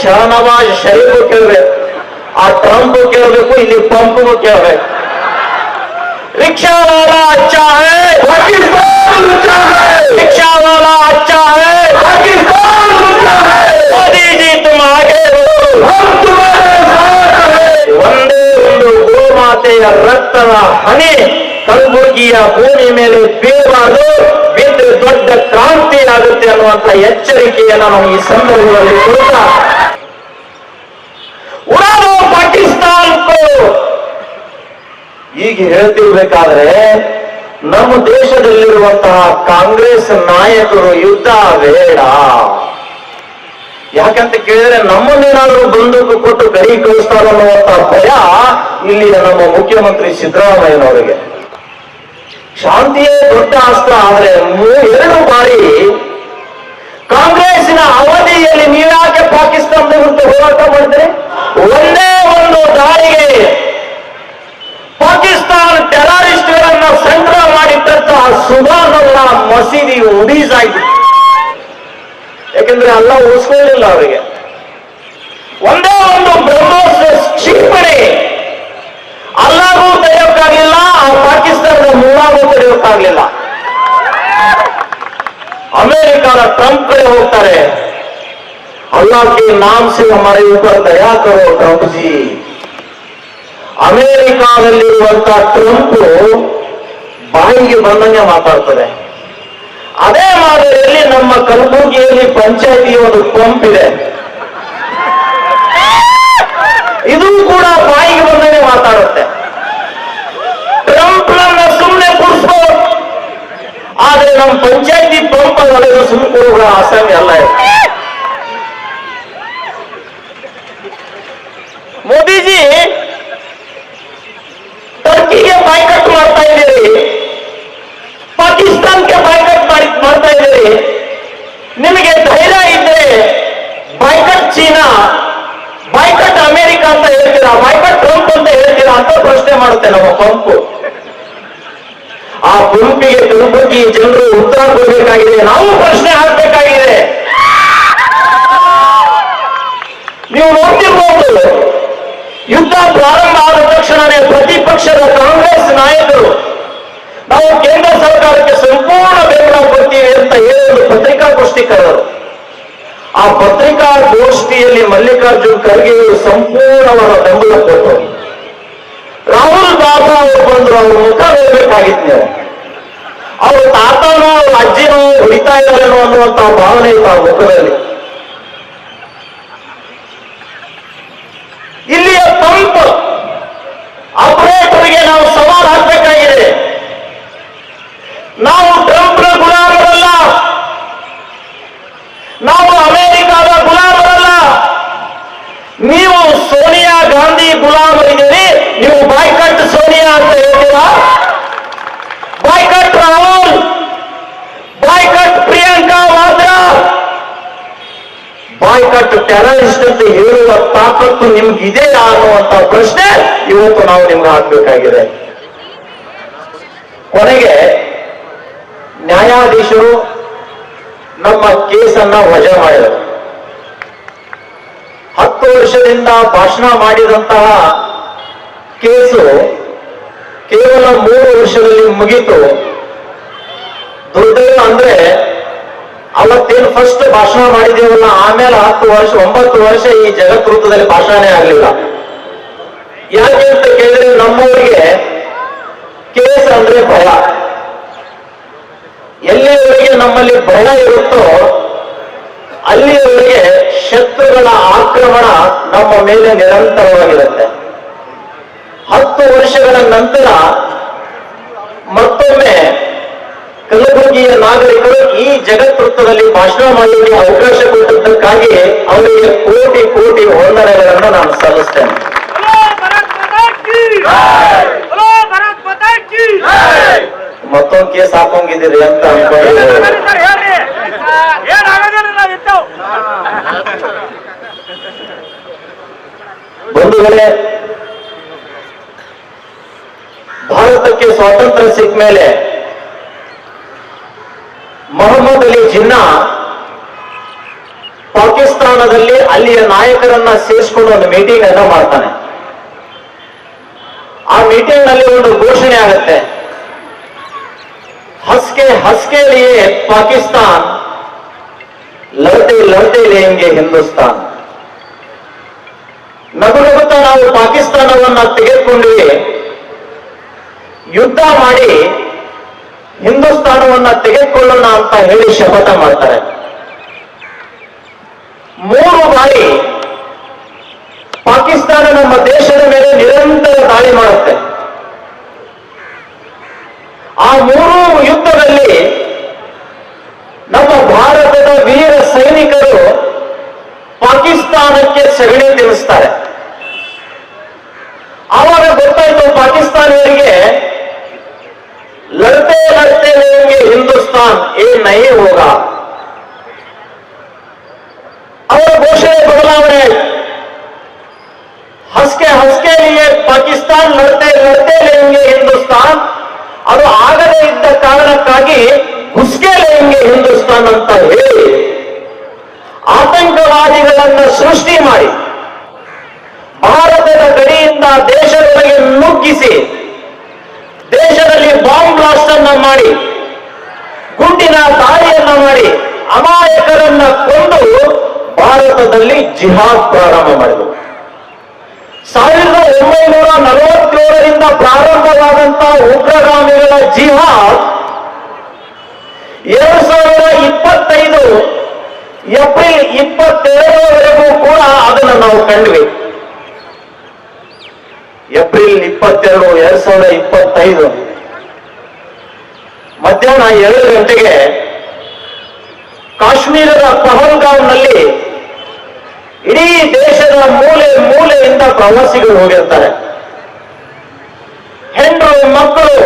ಶಹನವಾಜ್ ಶರೀಫ್ ಕೇಳಬೇಕು, ಆ ಟ್ರಂಪ್ ಕೇಳಬೇಕು, ಇಲ್ಲಿ पंप ಕೇಳಬೇಕು. रिक्शा वाला अच्छा है, पाकिस्तान अच्छा है. रिक्शा वाला अच्छा है, पाकिस्तान अच्छा है. मोदी जी तुम आगे बढ़ो, हम तुम्हारे साथ हैं. ಒಂದೇ ಒಂದು ಗೋಮಾತೆಯ ರಕ್ತದ ಹನಿ ಕಲಬುರಗಿಯ ಭೂಮಿ ಮೇಲೆ ಬೀಳಬಾರದು, ಬಿದ್ದರೆ ದೊಡ್ಡ ಕ್ರಾಂತಿ ಆಗುತ್ತೆ ಅನ್ನುವಂತ ಎಚ್ಚರಿಕೆಯನ್ನು ನಾವು ಈ ಸಂದರ್ಭದಲ್ಲಿ ಕೊಡ್ತಾ ಉಡಾದೋ ಪಾಕಿಸ್ತಾನಕ್ಕೂ ಈಗ ಹೇಳ್ತಿರ್ಬೇಕಾದ್ರೆ ನಮ್ಮ ದೇಶದಲ್ಲಿರುವಂತಹ ಕಾಂಗ್ರೆಸ್ ನಾಯಕರು ಯುದ್ಧ ಬೇಡ, ಯಾಕಂತ ಕೇಳಿದ್ರೆ ನಮ್ಮನ್ನೇನಾದ್ರೂ ಬಂದೂಕು ಕೊಟ್ಟು ಗಡಿ ಕಳಿಸ್ತಾರ ಅನ್ನುವಂತ ಭಯ ಇಲ್ಲಿಯ ನಮ್ಮ ಮುಖ್ಯಮಂತ್ರಿ ಸಿದ್ದರಾಮಯ್ಯನವರಿಗೆ. ಶಾಂತಿಯೇ ದೊಡ್ಡ ಅಸ್ತ್ರ, ಆದ್ರೆ 2 ಬಾರಿ ಕಾಂಗ್ರೆಸ್ಸಿನ ಅವಧಿಯಲ್ಲಿ ನೀವ್ಯಾಕೆ ಪಾಕಿಸ್ತಾನದ ವಿರುದ್ಧ ಹೋರಾಟ ಮಾಡಿದ್ರೆ? ಒಂದೇ ಒಂದು ದಾಳಿಗೆ ಪಾಕಿಸ್ತಾನ ಟೆರರಿಸ್ಟ್ಗಳನ್ನ ಸಂಗ್ರಹ ಮಾಡಿಟ್ಟಂತಹ ಸುಭಾನವರ ಮಸೀದಿ ಉಡೀಸಾಯ್ತು. ಯಾಕೆಂದ್ರೆ ಅಲ್ಲ ಉಳಿಸ್ಕೊಳ್ಳಿಲ್ಲ ಅವರಿಗೆ. ಒಂದೇ ಒಂದು ಬ್ರಹ್ಮೋಸ್ ಕ್ಷಿಪಣಿ ಅಲ್ಲಾಗೂ ತಡೆಯೋಕ್ಕಾಗಲಿಲ್ಲ, ಆ ಪಾಕಿಸ್ತಾನದ ಮೂಲಾಗೂ ತಡೆಯೋಕ್ಕಾಗಲಿಲ್ಲ. ಅಮೆರಿಕದ ಟ್ರಂಪ್ ಕಡೆ ಹೋಗ್ತಾರೆ, अल्लाह के नाम से हमारे ऊपर दया करो ट्रंप जी. ಅಮೆರಿಕಾದಲ್ಲಿರುವಂತ ಟ್ರಂಪ್ ಬಾಯಿಗೆ ಬಂದಂಗೆ ಮಾತಾಡ್ತಾರೆ. ಅದೇ ಮಾದರಿಯಲ್ಲಿ ನಮ್ಮ ಕಲಬುರಗಿಯಲ್ಲಿ ಪಂಚಾಯತಿ ಒಂದು ಪಂಪ್ ಇದೆ, ಇದು ಕೂಡ ಬಾಯಿಗೆ ಬಂದಂಗೆ ಮಾತಾಡುತ್ತೆ. ಟ್ರಂಪ್ ನನ್ನ ಸುಮ್ಮನೆ ಕೂರಿಸೋ, ಆದ್ರೆ ನಮ್ಮ ಪಂಚಾಯತಿ ಪಂಪ್ ಅದನ್ನು ಸುಮ್ಮನೆ ಕೊಡುವ ಆಸಾಮಿ ಅಲ್ಲ. ಮೋದಿ ಜಿ ಟರ್ಕಿಗೆ ಬಾಯ್ಕಟ್ ಮಾಡ್ತಾ ಇದ್ದೀರಿ, ಪಾಕಿಸ್ತಾನಕ್ಕೆ ಬಾಯ್ಕಟ್ ಮಾಡ್ತಾ ಇದ್ದೀರಿ. ನಿಮಗೆ ಧೈರ್ಯ ಇದ್ರೆ ಬಾಯ್ಕಟ್ ಚೀನಾ, ಬಾಯ್ಕಟ್ ಅಮೆರಿಕ ಅಂತ ಹೇಳ್ತೀರಾ, ಬಾಯ್ಕಟ್ ಟ್ರಂಪ್ ಅಂತ ಹೇಳ್ತೀರಾ ಅಂತ ಪ್ರಶ್ನೆ ಮಾಡುತ್ತೆ ನಮ್ಮ ಪಂಪ್. ಆ ಪಂಪಿಗೆ ಕಲಬುರಗಿ ಜನರು ಉತ್ತರ ಕೊಡಬೇಕಾಗಿದೆ, ನಾವು ಪ್ರಶ್ನೆ ಹಾಕಬೇಕಾಗಿದೆ. ನೀವು ನೋಡ್ತಿರ್ಬೋದು, ಯುದ್ಧ ಪ್ರಾರಂಭ ಆದ ತಕ್ಷಣವೇ ಪ್ರತಿಪಕ್ಷದ ಕಾಂಗ್ರೆಸ್ ನಾಯಕರು ನಾವು ಕೇಂದ್ರ ಸರ್ಕಾರಕ್ಕೆ ಸಂಪೂರ್ಣ ಬೆಂಬಲ ಕೊಡ್ತೀವಿ ಅಂತ ಹೇಳಿ ಒಂದು ಪತ್ರಿಕಾಗೋಷ್ಠಿ ಕರೆದರು. ಆ ಪತ್ರಿಕಾಗೋಷ್ಠಿಯಲ್ಲಿ ಮಲ್ಲಿಕಾರ್ಜುನ್ ಖರ್ಗೆ ಸಂಪೂರ್ಣವಾದ ಬೆಂಬಲ ಕೊಟ್ಟರು. ರಾಹುಲ್ ಬಾಬು ಅವರು ಬಂದ್ರು, ಅವ್ರ ಮುಖ ನೋಡ್ಬೇಕಾಗಿತ್ತು ನೀವು. ಅವ್ರ ತಾತನೋ ಅವ್ರ ಅಜ್ಜಿನೋ ಹೊಡಿತಾ ಇದ್ದಾರೇನೋ ಅನ್ನುವಂತಹ ಭಾವನೆ ಇತ್ತು ಆ ಮುಖದಲ್ಲಿ. ಇಲ್ಲಿಯ ಪಂಪ್ ಆಪರೇಟರ್ಗೆ ನಾವು ಸವಾಲು ಹಾಕಬೇಕಾಗಿದೆ. ನಾವು ಟ್ರಂಪ್ನ ಗುಲಾಮರಲ್ಲ, ನಾವು ಅಮೆರಿಕದ ಗುಲಾಮರಲ್ಲ. ನೀವು ಸೋನಿಯಾ ಗಾಂಧಿ ಗುಲಾಮರಿದ್ದೀರಿ. ನೀವು ಬಾಯ್ಕಟ್ ಸೋನಿಯಾ ಅಂತ ಹೇಳ್ತೀರಾ, boycott Rahul, boycott Priyanka Vadra, boycott terrorist ಅಂತ ಹೇಳುವ ತಾಕತ್ತು ನಿಮ್ಗಿದೆ ಅನ್ನುವಂತ ಪ್ರಶ್ನೆ ಇವತ್ತು ನಾವು ನಿಮ್ಗೆ ಹಾಕಬೇಕಾಗಿದೆ. ಕೊನೆಗೆ ನ್ಯಾಯಾಧೀಶರು ನಮ್ಮ ಕೇಸನ್ನ ವಜಾ ಮಾಡಿದರು. 10 ವರ್ಷದಿಂದ ಭಾಷಣ ಮಾಡಿದಂತಹ ಕೇಸು ಕೇವಲ 3 ವರ್ಷದಲ್ಲಿ ಮುಗಿತು. ದುರ್ದೈವ ಅಂದ್ರೆ ಅವತ್ತೇನು ಫಸ್ಟ್ ಭಾಷಣ ಮಾಡಿದೇವಲ್ಲ, ಆಮೇಲೆ 9 ವರ್ಷ ಈ ಜಗತ್ವೃತ್ತದಲ್ಲಿ ಭಾಷಣನೇ ಆಗಲಿಲ್ಲ. ಯಾಕೆ ಅಂತ ಕೇಳಿದ್ರೆ ನಮ್ಮವರಿಗೆ ಕೇಸ್ ಅಂದ್ರೆ ಭಯ. ಎಲ್ಲಿವರೆಗೆ ನಮ್ಮಲ್ಲಿ ಭಯ ಇರುತ್ತೋ ಅಲ್ಲಿಯವರೆಗೆ ಶತ್ರುಗಳ ಆಕ್ರಮಣ ನಮ್ಮ ಮೇಲೆ ನಿರಂತರವಾಗಿರುತ್ತೆ. 10 ವರ್ಷಗಳ ನಂತರ ಮತ್ತೊಮ್ಮೆ ಕಲಬುರಗಿಯ ನಾಗರಿಕರು ಈ ಜಗತ್ವೃತ್ತದಲ್ಲಿ ಭಾಷಣ ಮಾಡಲಿಕ್ಕೆ ಅವಕಾಶ ಕೊಟ್ಟದ್ದಕ್ಕಾಗಿ ಅವರಿಗೆ ಕೋಟಿ ಕೋಟಿ ವಂದನೆಗಳನ್ನು ನಾನು ಸಲ್ಲಿಸ್ತೇನೆ. ಮತ್ತೊಂದು ಕೇಸ್ ಹಾಕೊಂಗಿದ್ದೀರಿ ಅಂತ ಅನ್ಕೊಂಡು ಬಂಧುಗಳೇ, ಭಾರತಕ್ಕೆ ಸ್ವಾತಂತ್ರ್ಯ ಸಿಕ್ಕ ಮೇಲೆ ಮೊಹಮ್ಮದ್ ಅಲಿ ಜಿನ್ನಾ ಪಾಕಿಸ್ತಾನ ಪಾಕಿಸ್ತಾನದಲ್ಲಿ ಅಲ್ಲಿಯ ನಾಯಕರನ್ನ ಸೇರಿಸಿಕೊಂಡು ಒಂದು ಮೀಟಿಂಗ್ ಅನ್ನ ಮಾಡ್ತಾನೆ. ಆ ಮೀಟಿಂಗ್ ನಲ್ಲಿ ಒಂದು ಘೋಷಣೆ ಆಗುತ್ತೆ, ಹಸ್ಕೆ ಹಸ್ಕೆ ಲಿಯೇ ಪಾಕಿಸ್ತಾನ್, ಲಡ್ತೆ ಲಡ್ತೆ ಲೇಂಗೆ ಹಿಂದೂಸ್ತಾನ್. ನಗು ನಗುತ್ತಾ ನಾವು ಪಾಕಿಸ್ತಾನವನ್ನ ತೆಗೆದುಕೊಂಡಿವಿ, ಯುದ್ಧ ಮಾಡಿ ಹಿಂದೂಸ್ತಾನವನ್ನ ತೆಗೆದುಕೊಳ್ಳೋಣ ಅಂತ ಹೇಳಿ ಶಪಥ ಮಾಡ್ತಾರೆ. 3 ಬಾರಿ ಪಾಕಿಸ್ತಾನ ನಮ್ಮ ದೇಶದ ಮೇಲೆ ನಿರಂತರ ದಾಳಿ ಮಾಡುತ್ತೆ. ಆ 3 ಯುದ್ಧದಲ್ಲಿ ನಮ್ಮ ಭಾರತದ ವೀರ ಸೈನಿಕರು ಪಾಕಿಸ್ತಾನಕ್ಕೆ ಸಗಣಿ ತಿನ್ನಿಸ್ತಾರೆ. ಆವಾಗ ಗೊತ್ತಾಯ್ತು ಪಾಕಿಸ್ತಾನಿಯರಿಗೆ, ಲಡ್ತೆ ಲಡ್ತೆ ಲೇಂಗೆ ಹಿಂದೂಸ್ತಾನ್ ಏ ನಹೀ ಹೋಗಾ. ಅವರ ಘೋಷಣೆ ಬದಲಾವಣೆ ಆಯಿತು. ಹಸ್ಕೆ ಹಸ್ಕೆ ಲಿಯೇ ಪಾಕಿಸ್ತಾನ್, ಲಡ್ತೆ ಲಡ್ತೆ ಲೇಂಗೆ ಹಿಂದೂಸ್ತಾನ್. ಅದು ಆಗದೇ ಇದ್ದ ಕಾರಣಕ್ಕಾಗಿ ಹುಸ್ಕೆ ಲೇಂಗೆ ಹಿಂದೂಸ್ತಾನ್ ಅಂತ ಹೇಳಿ ಆತಂಕವಾದಿಗಳನ್ನ ಸೃಷ್ಟಿ ಮಾಡಿ ಭಾರತದ ಗಡಿಯಿಂದ ದೇಶದೊಳಗೆ ನುಗ್ಗಿಸಿ ದೇಶದಲ್ಲಿ ಬಾಂಬ್ ಬ್ಲಾಸ್ಟ್ ಅನ್ನ ಮಾಡಿ ಗುಂಡಿನ ದಾಳಿಯನ್ನ ಮಾಡಿ ಅಮಾಯಕರನ್ನ ಕೊಂದು ಭಾರತದಲ್ಲಿ ಜಿಹಾದ್ ಪ್ರಾರಂಭ ಮಾಡಿದರು. 1947ರಿಂದ ಪ್ರಾರಂಭವಾದಂತಹ ಉಗ್ರಗಾಮಿಗಳ ಜಿಹಾದ್ 2025 ಏಪ್ರಿಲ್ 22ವರೆಗೂ ಕೂಡ ಅದನ್ನು ನಾವು ಕಂಡ್ವಿ. ಏಪ್ರಿಲ್ 22, 2025 ಮಧ್ಯಾಹ್ನ 2 ಗಂಟೆಗೆ ಕಾಶ್ಮೀರದ ಪಹಲ್ಗಾಂವ್ನಲ್ಲಿ ಇಡೀ ದೇಶದ ಮೂಲೆ ಮೂಲೆಯಿಂದ ಪ್ರವಾಸಿಗರು ಹೋಗಿರ್ತಾರೆ. ಹೆಣ್ಣು ಮಕ್ಕಳು